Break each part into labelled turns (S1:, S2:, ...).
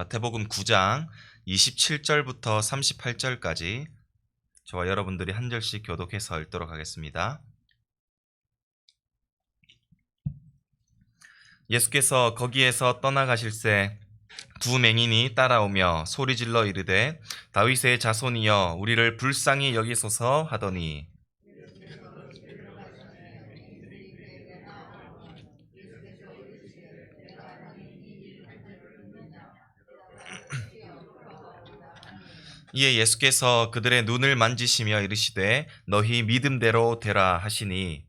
S1: 마태복음 9장 27절부터 38절까지 저와 여러분들이 한 절씩 교독해서 읽도록 하겠습니다. 예수께서 거기에서 떠나가실새 두 맹인이 따라오며 소리질러 이르되 다윗의 자손이여 우리를 불쌍히 여기소서 하더니 이에 예수께서 그들의 눈을 만지시며 이르시되 너희 믿음대로 되라 하시니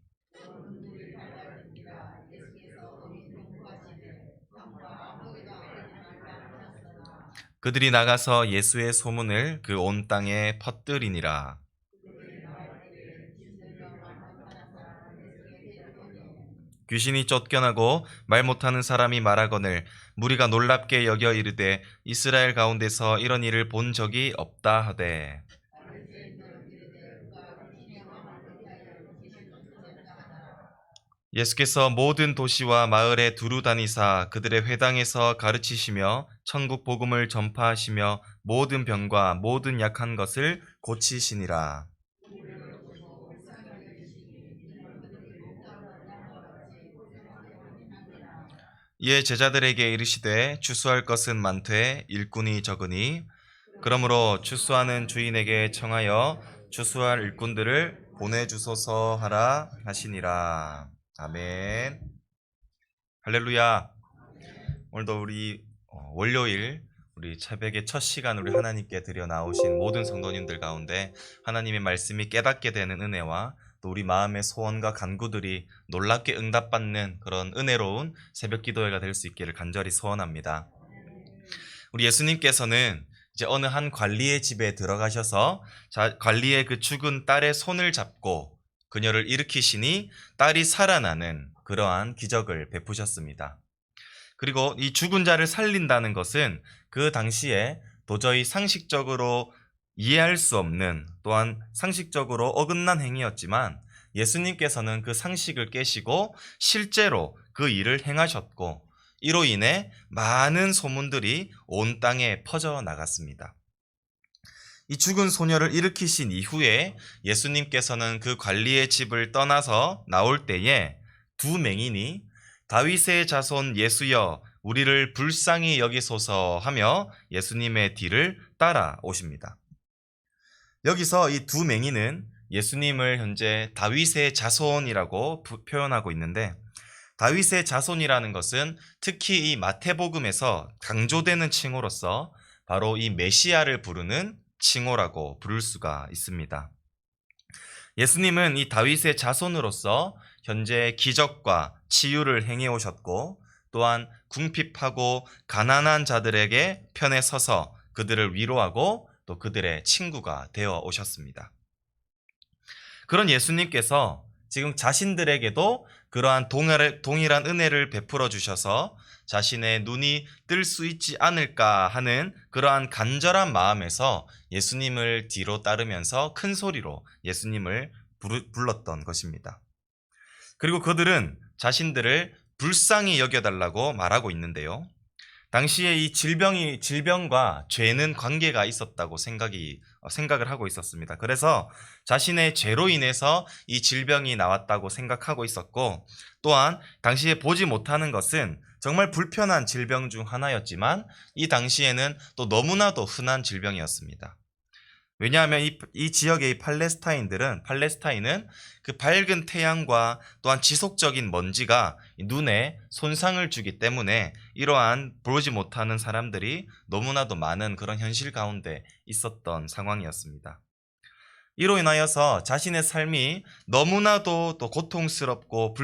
S1: 그들이 나가서 예수의 소문을 그 온 땅에 퍼뜨리니라. 귀신이 쫓겨나고 말 못하는 사람이 말하거늘 무리가 놀랍게 여겨 이르되 이스라엘 가운데서 이런 일을 본 적이 없다 하되 예수께서 모든 도시와 마을에 두루 다니사 그들의 회당에서 가르치시며 천국 복음을 전파하시며 모든 병과 모든 약한 것을 고치시니라. 이에 제자들에게 이르시되 추수할 것은 많되 일꾼이 적으니 그러므로 추수하는 주인에게 청하여 추수할 일꾼들을 보내주소서 하라 하시니라. 아멘. 할렐루야. 오늘도 우리 월요일 우리 새벽의 첫 시간 우리 하나님께 드려 나오신 모든 성도님들 가운데 하나님의 말씀이 깨닫게 되는 은혜와 또 우리 마음의 소원과 간구들이 놀랍게 응답받는 그런 은혜로운 새벽 기도회가 될 수 있기를 간절히 소원합니다. 우리 예수님께서는 이제 어느 한 관리의 집에 들어가셔서 관리의 그 죽은 딸의 손을 잡고 그녀를 일으키시니 딸이 살아나는 그러한 기적을 베푸셨습니다. 그리고 이 죽은 자를 살린다는 것은 그 당시에 도저히 상식적으로 이해할 수 없는 또한 상식적으로 어긋난 행위였지만 예수님께서는 그 상식을 깨시고 실제로 그 일을 행하셨고 이로 인해 많은 소문들이 온 땅에 퍼져나갔습니다. 이 죽은 소녀를 일으키신 이후에 예수님께서는 그 관리의 집을 떠나서 나올 때에 두 맹인이 다윗의 자손 예수여 우리를 불쌍히 여기소서 하며 예수님의 뒤를 따라오십니다. 여기서 이 두 맹인은 예수님을 현재 다윗의 자손이라고 표현하고 있는데 다윗의 자손이라는 것은 특히 이 마태복음에서 강조되는 칭호로서 바로 이 메시아를 부르는 칭호라고 부를 수가 있습니다. 예수님은 이 다윗의 자손으로서 현재 기적과 치유를 행해 오셨고 또한 궁핍하고 가난한 자들에게 편에 서서 그들을 위로하고 또 그들의 친구가 되어 오셨습니다. 그런 예수님께서 지금 자신들에게도 그러한 동일한 은혜를 베풀어 주셔서 자신의 눈이 뜰 수 있지 않을까 하는 그러한 간절한 마음에서 예수님을 뒤로 따르면서 큰 소리로 예수님을 불렀던 것입니다. 그리고 그들은 자신들을 불쌍히 여겨달라고 말하고 있는데요. 당시에 이 질병과 죄는 관계가 있었다고 생각을 하고 있었습니다. 그래서 자신의 죄로 인해서 이 질병이 나왔다고 생각하고 있었고 또한 당시에 보지 못하는 것은 정말 불편한 질병 중 하나였지만 이 당시에는 또 너무나도 흔한 질병이었습니다. 왜냐하면 이 지역의 팔레스타인은 그 밝은 태양과 또한 지속적인 먼지가 눈에 손상을 주기 때문에 이러한 보지 못하는 사람들이 너무나도 많은 그런 현실 가운데 있었던 상황이었습니다. 이로 인하여서 자신의 삶이 너무나도 또 고통스럽고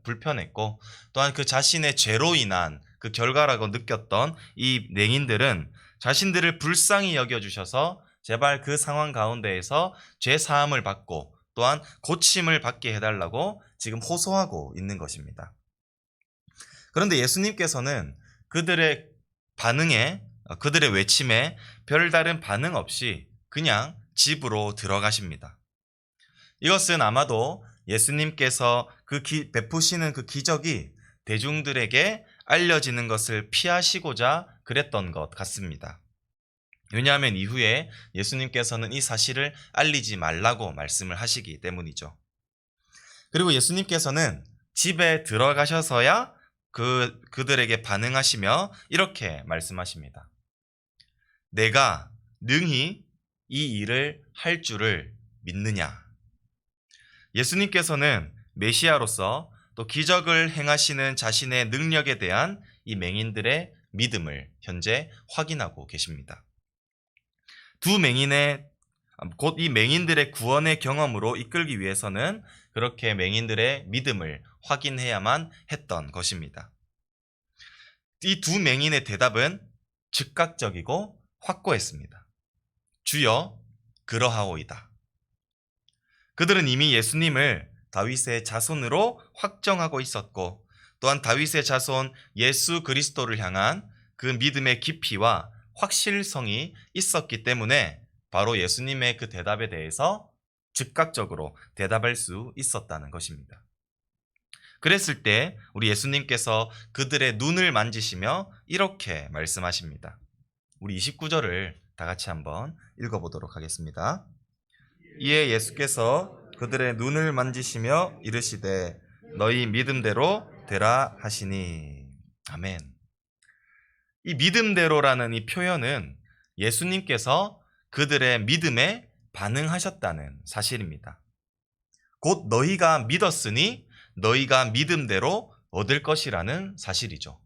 S1: 불편했고 또한 그 자신의 죄로 인한 그 결과라고 느꼈던 이 맹인들은 자신들을 불쌍히 여겨주셔서 제발 그 상황 가운데에서 죄 사함을 받고 또한 고침을 받게 해달라고 지금 호소하고 있는 것입니다. 그런데 예수님께서는 그들의 그들의 외침에 별다른 반응 없이 그냥 집으로 들어가십니다. 이것은 아마도 예수님께서 베푸시는 그 기적이 대중들에게 알려지는 것을 피하시고자 그랬던 것 같습니다. 왜냐하면 이후에 예수님께서는 이 사실을 알리지 말라고 말씀을 하시기 때문이죠. 그리고 예수님께서는 집에 들어가셔서야 그들에게 반응하시며 이렇게 말씀하십니다. 내가 능히 이 일을 할 줄을 믿느냐? 예수님께서는 메시아로서 또 기적을 행하시는 자신의 능력에 대한 이 맹인들의 믿음을 현재 확인하고 계십니다. 두 맹인의 곧 이 맹인들의 구원의 경험으로 이끌기 위해서는 그렇게 맹인들의 믿음을 확인해야만 했던 것입니다. 이 두 맹인의 대답은 즉각적이고 확고했습니다. 주여, 그러하오이다. 그들은 이미 예수님을 다윗의 자손으로 확정하고 있었고 또한 다윗의 자손 예수 그리스도를 향한 그 믿음의 깊이와 확실성이 있었기 때문에 바로 예수님의 그 대답에 대해서 즉각적으로 대답할 수 있었다는 것입니다. 그랬을 때 우리 예수님께서 그들의 눈을 만지시며 이렇게 말씀하십니다. 우리 29절을 다 같이 한번 읽어보도록 하겠습니다. 이에 예수께서 그들의 눈을 만지시며 이르시되 너희 믿음대로 되라 하시니. 아멘. 이 믿음대로라는 이 표현은 예수님께서 그들의 믿음에 반응하셨다는 사실입니다. 곧 너희가 믿었으니 너희가 믿음대로 얻을 것이라는 사실이죠.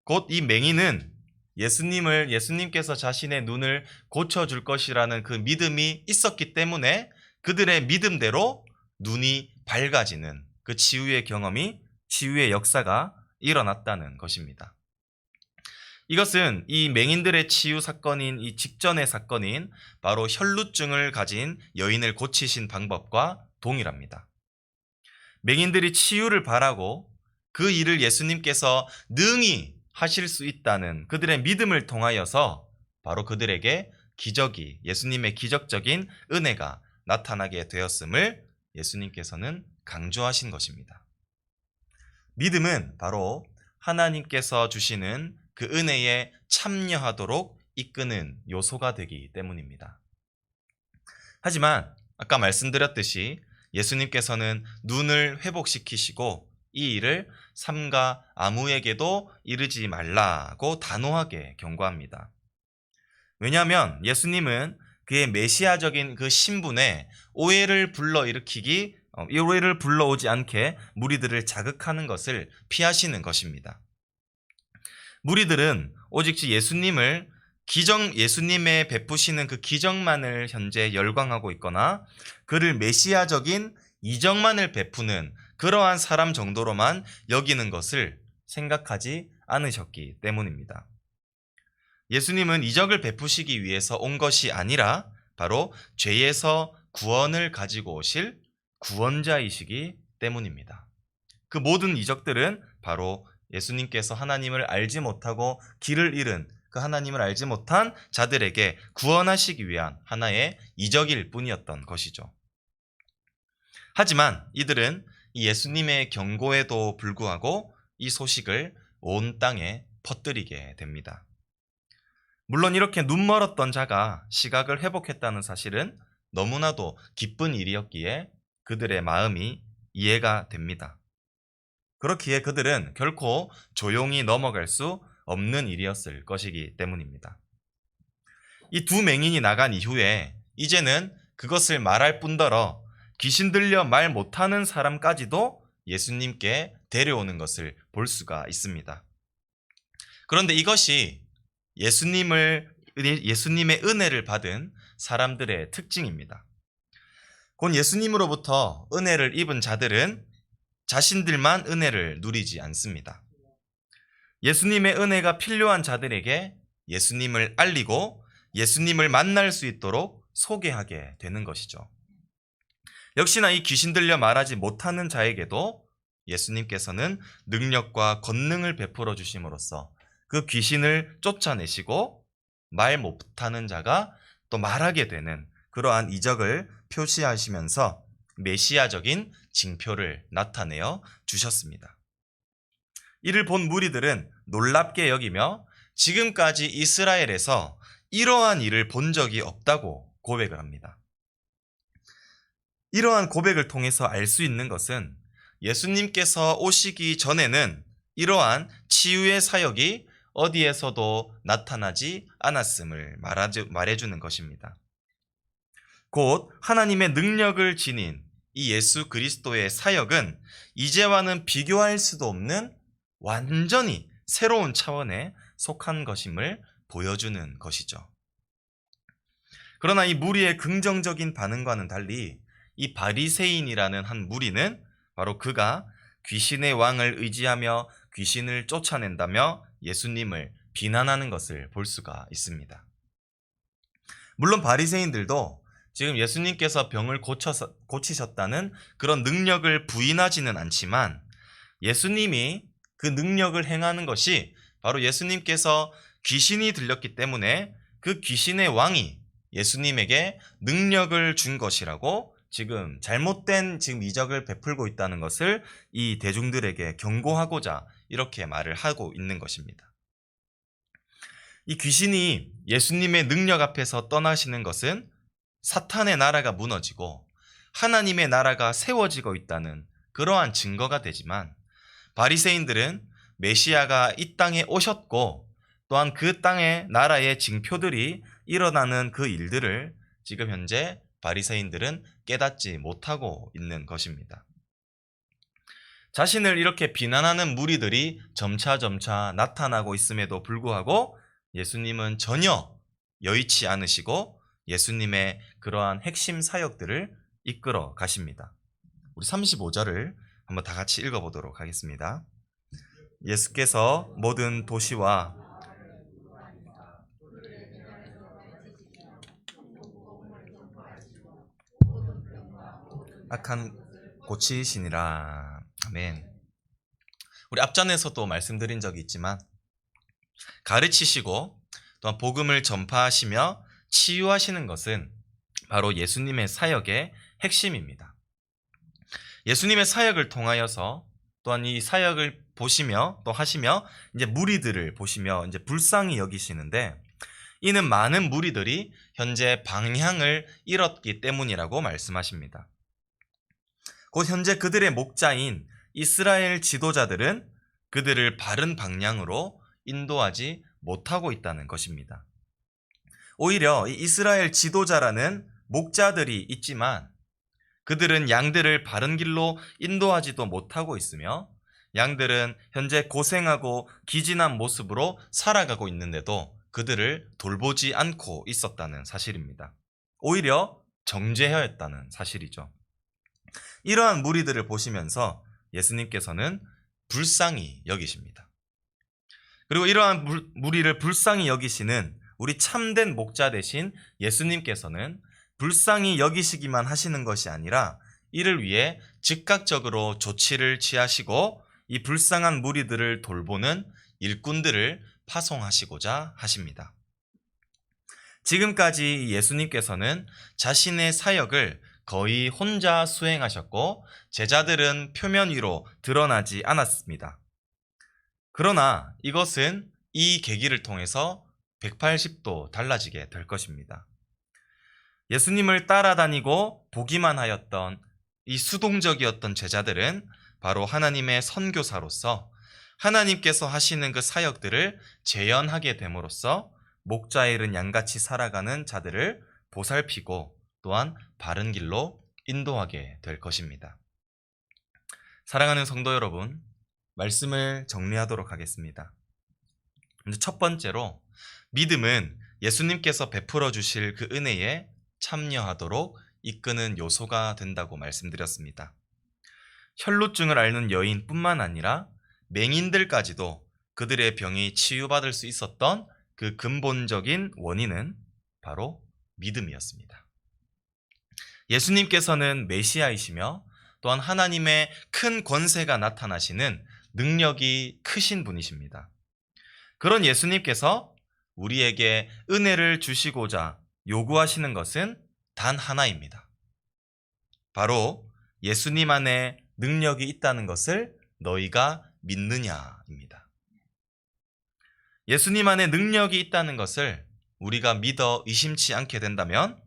S1: 곧 이 맹인은 예수님께서 자신의 눈을 고쳐줄 것이라는 그 믿음이 있었기 때문에 그들의 믿음대로 눈이 밝아지는 그 치유의 경험이, 치유의 역사가 일어났다는 것입니다. 이것은 이 맹인들의 치유 사건인 이 직전의 사건인 바로 혈루증을 가진 여인을 고치신 방법과 동일합니다. 맹인들이 치유를 바라고 그 일을 예수님께서 능히 하실 수 있다는 그들의 믿음을 통하여서 바로 그들에게 기적이, 예수님의 기적적인 은혜가 나타나게 되었음을 예수님께서는 강조하신 것입니다. 믿음은 바로 하나님께서 주시는 그 은혜에 참여하도록 이끄는 요소가 되기 때문입니다. 하지만 아까 말씀드렸듯이 예수님께서는 눈을 회복시키시고 이 일을 삼가 아무에게도 이르지 말라고 단호하게 경고합니다. 왜냐하면 예수님은 그의 메시아적인 그 신분에 오해를 불러오지 않게 무리들을 자극하는 것을 피하시는 것입니다. 무리들은 오직 예수님의 베푸시는 그 기적만을 현재 열광하고 있거나 그를 메시아적인 이적만을 베푸는 그러한 사람 정도로만 여기는 것을 생각하지 않으셨기 때문입니다. 예수님은 이적을 베푸시기 위해서 온 것이 아니라 바로 죄에서 구원을 가지고 오실 구원자이시기 때문입니다. 그 모든 이적들은 바로 예수님께서 하나님을 알지 못하고 길을 잃은 그 하나님을 알지 못한 자들에게 구원하시기 위한 하나의 이적일 뿐이었던 것이죠. 하지만 이들은 이 예수님의 경고에도 불구하고 이 소식을 온 땅에 퍼뜨리게 됩니다. 물론 이렇게 눈멀었던 자가 시각을 회복했다는 사실은 너무나도 기쁜 일이었기에 그들의 마음이 이해가 됩니다. 그렇기에 그들은 결코 조용히 넘어갈 수 없는 일이었을 것이기 때문입니다. 이 두 맹인이 나간 이후에 이제는 그것을 말할 뿐더러 귀신 들려 말 못하는 사람까지도 예수님께 데려오는 것을 볼 수가 있습니다. 그런데 이것이 예수님의 은혜를 받은 사람들의 특징입니다. 곧 예수님으로부터 은혜를 입은 자들은 자신들만 은혜를 누리지 않습니다. 예수님의 은혜가 필요한 자들에게 예수님을 알리고 예수님을 만날 수 있도록 소개하게 되는 것이죠. 역시나 이 귀신 들려 말하지 못하는 자에게도 예수님께서는 능력과 권능을 베풀어 주심으로써 그 귀신을 쫓아내시고 말 못하는 자가 또 말하게 되는 그러한 이적을 표시하시면서 메시아적인 징표를 나타내어 주셨습니다. 이를 본 무리들은 놀랍게 여기며 지금까지 이스라엘에서 이러한 일을 본 적이 없다고 고백을 합니다. 이러한 고백을 통해서 알 수 있는 것은 예수님께서 오시기 전에는 이러한 치유의 사역이 어디에서도 나타나지 않았음을 말해주는 것입니다. 곧 하나님의 능력을 지닌 이 예수 그리스도의 사역은 이제와는 비교할 수도 없는 완전히 새로운 차원에 속한 것임을 보여주는 것이죠. 그러나 이 무리의 긍정적인 반응과는 달리 이 바리새인이라는 한 무리는 바로 그가 귀신의 왕을 의지하며 귀신을 쫓아낸다며 예수님을 비난하는 것을 볼 수가 있습니다. 물론 바리새인들도 지금 예수님께서 병을 고치셨다는 그런 능력을 부인하지는 않지만 예수님이 그 능력을 행하는 것이 바로 예수님께서 귀신이 들렸기 때문에 그 귀신의 왕이 예수님에게 능력을 준 것이라고 지금 잘못된 이적을 베풀고 있다는 것을 이 대중들에게 경고하고자 이렇게 말을 하고 있는 것입니다. 이 귀신이 예수님의 능력 앞에서 떠나시는 것은 사탄의 나라가 무너지고 하나님의 나라가 세워지고 있다는 그러한 증거가 되지만 바리새인들은 메시아가 이 땅에 오셨고 또한 그 땅의 나라의 징표들이 일어나는 그 일들을 지금 현재 바리새인들은 깨닫지 못하고 있는 것입니다. 자신을 이렇게 비난하는 무리들이 점차 나타나고 있음에도 불구하고 예수님은 전혀 여의치 않으시고 예수님의 그러한 핵심 사역들을 이끌어 가십니다. 우리 35절을 한번 다 같이 읽어보도록 하겠습니다. 예수께서 모든 도시와 악한 고치시니라. 아멘. 우리 앞전에서도 말씀드린 적이 있지만 가르치시고 또한 복음을 전파하시며 치유하시는 것은 바로 예수님의 사역의 핵심입니다. 예수님의 사역을 통하여서 또한 이 사역을 보시며 또 하시며 이제 무리들을 보시며 이제 불쌍히 여기시는데 이는 많은 무리들이 현재 방향을 잃었기 때문이라고 말씀하십니다. 곧 현재 그들의 목자인 이스라엘 지도자들은 그들을 바른 방향으로 인도하지 못하고 있다는 것입니다. 오히려 이 이스라엘 지도자라는 목자들이 있지만 그들은 양들을 바른 길로 인도하지도 못하고 있으며 양들은 현재 고생하고 기진한 모습으로 살아가고 있는데도 그들을 돌보지 않고 있었다는 사실입니다. 오히려 정죄하였다는 사실이죠. 이러한 무리들을 보시면서 예수님께서는 불쌍히 여기십니다. 그리고 이러한 무리를 불쌍히 여기시는 우리 참된 목자 되신 예수님께서는 불쌍히 여기시기만 하시는 것이 아니라 이를 위해 즉각적으로 조치를 취하시고 이 불쌍한 무리들을 돌보는 일꾼들을 파송하시고자 하십니다. 지금까지 예수님께서는 자신의 사역을 거의 혼자 수행하셨고 제자들은 표면 위로 드러나지 않았습니다. 그러나 이것은 이 계기를 통해서 180도 달라지게 될 것입니다. 예수님을 따라다니고 보기만 하였던 이 수동적이었던 제자들은 바로 하나님의 선교사로서 하나님께서 하시는 그 사역들을 재현하게 됨으로써 목자의 잃은 양같이 살아가는 자들을 보살피고 또한 바른 길로 인도하게 될 것입니다. 사랑하는 성도 여러분, 말씀을 정리하도록 하겠습니다. 첫 번째로 믿음은 예수님께서 베풀어 주실 그 은혜에 참여하도록 이끄는 요소가 된다고 말씀드렸습니다. 혈루증을 앓는 여인뿐만 아니라 맹인들까지도 그들의 병이 치유받을 수 있었던 그 근본적인 원인은 바로 믿음이었습니다. 예수님께서는 메시아이시며 또한 하나님의 큰 권세가 나타나시는 능력이 크신 분이십니다. 그런 예수님께서 우리에게 은혜를 주시고자 요구하시는 것은 단 하나입니다. 바로 예수님 안에 능력이 있다는 것을 너희가 믿느냐입니다. 예수님 안에 능력이 있다는 것을 우리가 믿어 의심치 않게 된다면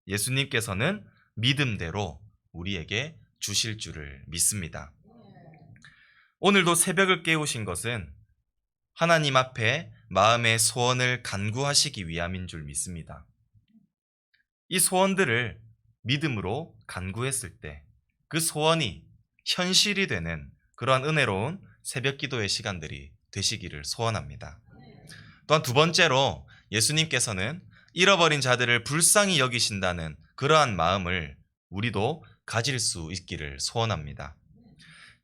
S1: 예수님께서는 믿음대로 우리에게 주실 줄을 믿습니다. 오늘도 새벽을 깨우신 것은 하나님 앞에 마음의 소원을 간구하시기 위함인 줄 믿습니다. 이 소원들을 믿음으로 간구했을 때 그 소원이 현실이 되는 그러한 은혜로운 새벽 기도의 시간들이 되시기를 소원합니다. 또한 두 번째로 예수님께서는 잃어버린 자들을 불쌍히 여기신다는 그러한 마음을 우리도 가질 수 있기를 소원합니다.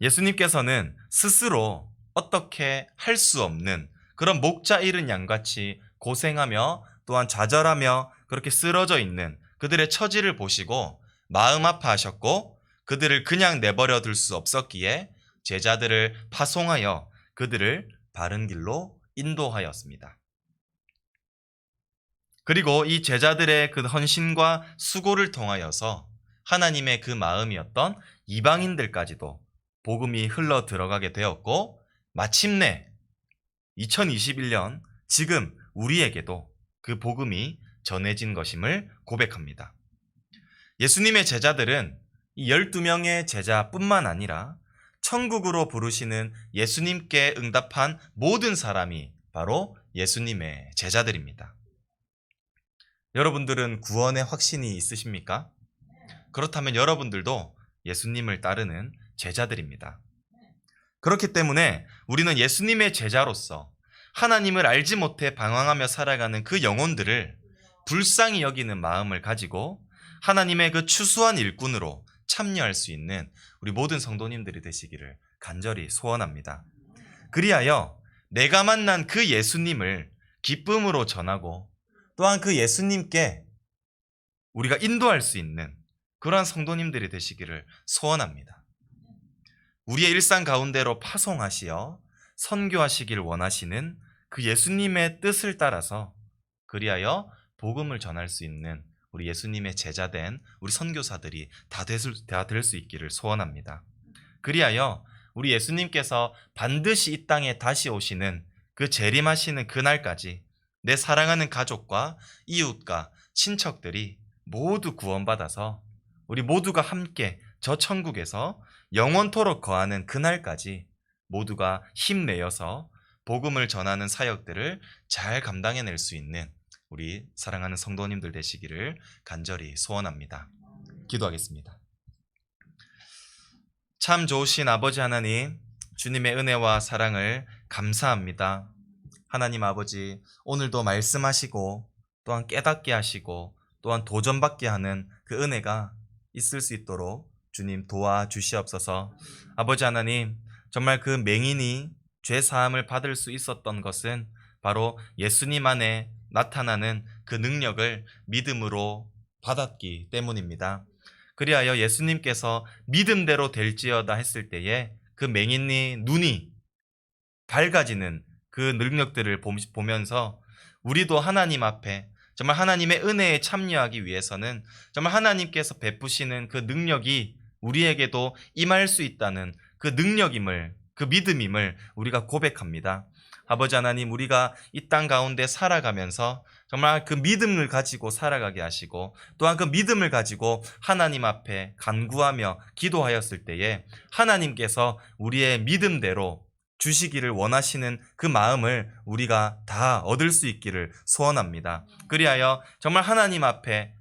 S1: 예수님께서는 스스로 어떻게 할 수 없는 그런 목자 잃은 양같이 고생하며 또한 좌절하며 그렇게 쓰러져 있는 그들의 처지를 보시고 마음 아파하셨고 그들을 그냥 내버려 둘 수 없었기에 제자들을 파송하여 그들을 바른 길로 인도하였습니다. 그리고 이 제자들의 그 헌신과 수고를 통하여서 하나님의 그 마음이었던 이방인들까지도 복음이 흘러 들어가게 되었고 마침내 2021년 지금 우리에게도 그 복음이 전해진 것임을 고백합니다. 예수님의 제자들은 이 12명의 제자뿐만 아니라 천국으로 부르시는 예수님께 응답한 모든 사람이 바로 예수님의 제자들입니다. 여러분들은 구원의 확신이 있으십니까? 그렇다면 여러분들도 예수님을 따르는 제자들입니다. 그렇기 때문에 우리는 예수님의 제자로서 하나님을 알지 못해 방황하며 살아가는 그 영혼들을 불쌍히 여기는 마음을 가지고 하나님의 그 추수한 일꾼으로 참여할 수 있는 우리 모든 성도님들이 되시기를 간절히 소원합니다. 그리하여 내가 만난 그 예수님을 기쁨으로 전하고 또한 그 예수님께 우리가 인도할 수 있는 그러한 성도님들이 되시기를 소원합니다. 우리의 일상 가운데로 파송하시어 선교하시길 원하시는 그 예수님의 뜻을 따라서 그리하여 복음을 전할 수 있는 우리 예수님의 제자된 우리 선교사들이 다 될 수 있기를 소원합니다. 그리하여 우리 예수님께서 반드시 이 땅에 다시 오시는 그 재림하시는 그날까지 내 사랑하는 가족과 이웃과 친척들이 모두 구원받아서 우리 모두가 함께 저 천국에서 영원토록 거하는 그날까지 모두가 힘내어서 복음을 전하는 사역들을 잘 감당해낼 수 있는 우리 사랑하는 성도님들 되시기를 간절히 소원합니다. 기도하겠습니다. 참 좋으신 아버지 하나님, 주님의 은혜와 사랑을 감사합니다. 하나님 아버지, 오늘도 말씀하시고 또한 깨닫게 하시고 또한 도전받게 하는 그 은혜가 있을 수 있도록 주님 도와주시옵소서. 아버지 하나님, 정말 그 맹인이 죄 사함을 받을 수 있었던 것은 바로 예수님 안에 나타나는 그 능력을 믿음으로 받았기 때문입니다. 그리하여 예수님께서 믿음대로 될지어다 했을 때에 그 맹인의 눈이 밝아지는 그 능력들을 보면서 우리도 하나님 앞에 정말 하나님의 은혜에 참여하기 위해서는 정말 하나님께서 베푸시는 그 능력이 우리에게도 임할 수 있다는 그 능력임을, 그 믿음임을 우리가 고백합니다. 아버지 하나님, 우리가 이 땅 가운데 살아가면서 정말 그 믿음을 가지고 살아가게 하시고 또한 그 믿음을 가지고 하나님 앞에 간구하며 기도하였을 때에 하나님께서 우리의 믿음대로 주시기를 원하시는 그 마음을 우리가 다 얻을 수 있기를 소원합니다. 그리하여 정말 하나님 앞에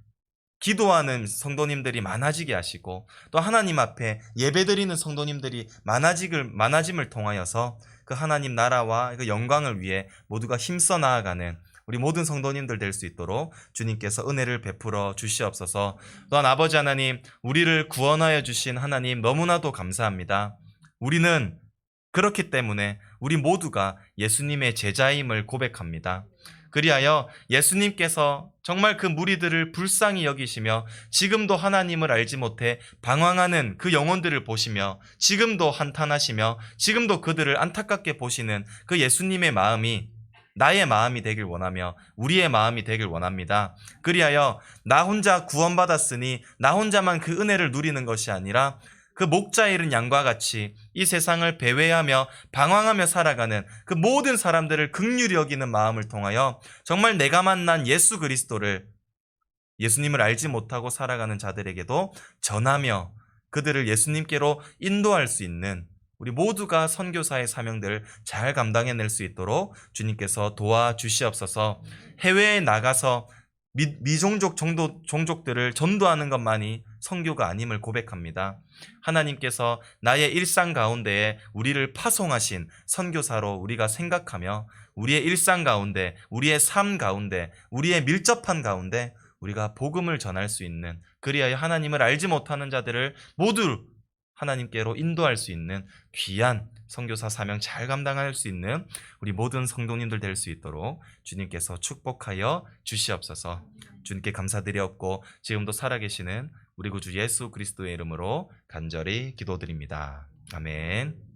S1: 기도하는 성도님들이 많아지게 하시고 또 하나님 앞에 예배드리는 성도님들이 많아짐을 통하여서 그 하나님 나라와 그 영광을 위해 모두가 힘써 나아가는 우리 모든 성도님들 될 수 있도록 주님께서 은혜를 베풀어 주시옵소서. 또한 아버지 하나님, 우리를 구원하여 주신 하나님 너무나도 감사합니다. 우리는 그렇기 때문에 우리 모두가 예수님의 제자임을 고백합니다. 그리하여 예수님께서 정말 그 무리들을 불쌍히 여기시며 지금도 하나님을 알지 못해 방황하는 그 영혼들을 보시며 지금도 한탄하시며 지금도 그들을 안타깝게 보시는 그 예수님의 마음이 나의 마음이 되길 원하며 우리의 마음이 되길 원합니다. 그리하여 나 혼자 구원받았으니 나 혼자만 그 은혜를 누리는 것이 아니라 그 목자 잃은 양과 같이 이 세상을 배회하며 방황하며 살아가는 그 모든 사람들을 긍휼히 여기는 마음을 통하여 정말 내가 만난 예수 그리스도를, 예수님을 알지 못하고 살아가는 자들에게도 전하며 그들을 예수님께로 인도할 수 있는 우리 모두가 선교사의 사명들을 잘 감당해낼 수 있도록 주님께서 도와주시옵소서. 해외에 나가서 미종족 종족들을 전도하는 것만이 선교가 아님을 고백합니다. 하나님께서 나의 일상 가운데에 우리를 파송하신 선교사로 우리가 생각하며 우리의 일상 가운데, 우리의 삶 가운데, 우리의 밀접한 가운데 우리가 복음을 전할 수 있는, 그리하여 하나님을 알지 못하는 자들을 모두 하나님께로 인도할 수 있는 귀한 선교사 사명 잘 감당할 수 있는 우리 모든 성도님들 될 수 있도록 주님께서 축복하여 주시옵소서. 주님께 감사드리옵고 지금도 살아계시는 우리 구주 예수 그리스도의 이름으로 간절히 기도드립니다. 아멘.